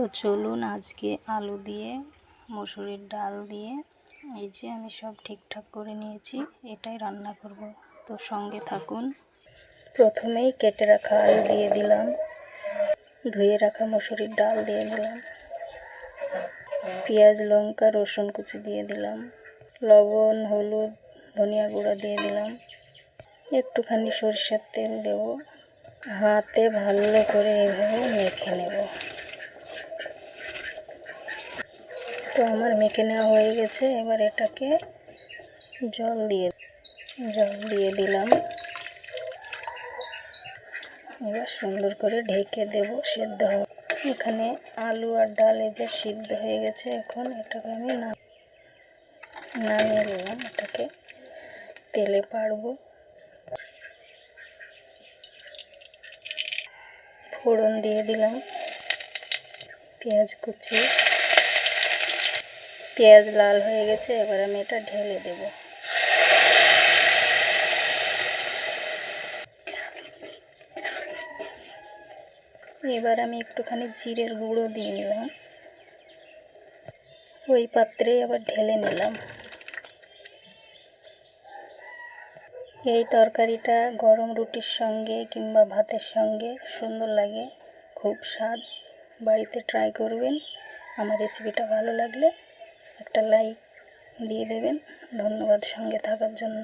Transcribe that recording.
তো চলুন আজকে আলু দিয়ে মসুরির ডাল দিয়ে এই যে আমি সব ঠিকঠাক করে নিয়েছি, এটাই রান্না করব। তো সঙ্গে থাকুন। প্রথমেই কেটে রাখা আলু দিয়ে দিলাম, ধুয়ে রাখা মসুরির ডাল দিয়ে দিলাম, পেঁয়াজ লঙ্কা রসুন কুচি দিয়ে দিলাম, লবণ হলুদ ধনিয়া গুঁড়া দিয়ে দিলাম, একটুখানি সরিষার তেল দেব, হাতে ভালো করে এইভাবে মেখে নেব। তো আমার মেখে নেওয়া হয়ে গেছে। এবার এটাকে জল দিয়ে দিলাম। এবার সুন্দর করে ঢেকে দেব, সিদ্ধ হবে। এখানে আলু আর ডাল যে সিদ্ধ হয়ে গেছে। এখন এটাকে আমি নামিয়ে দিলাম, এটাকে তেলে পাড়বো। ফোড়ন দিয়ে দিলাম, পেঁয়াজ কুচি, পেঁয়াজ লাল হয়ে গেছে। এবার আমি এটা ঢেলে দেব। এবার আমি একটুখানি জিরের গুঁড়ো দিয়ে নিলাম, ওই পাত্রে আবার ঢেলে নিলাম। এই তরকারিটা গরম রুটির সঙ্গে কিংবা ভাতের সঙ্গে সুন্দর লাগে, খুব স্বাদ। বাড়িতে ট্রাই করবেন। আমার রেসিপিটা ভালো লাগলে একটা লাইক দিয়ে দেবেন। ধন্যবাদ সঙ্গে থাকার জন্য।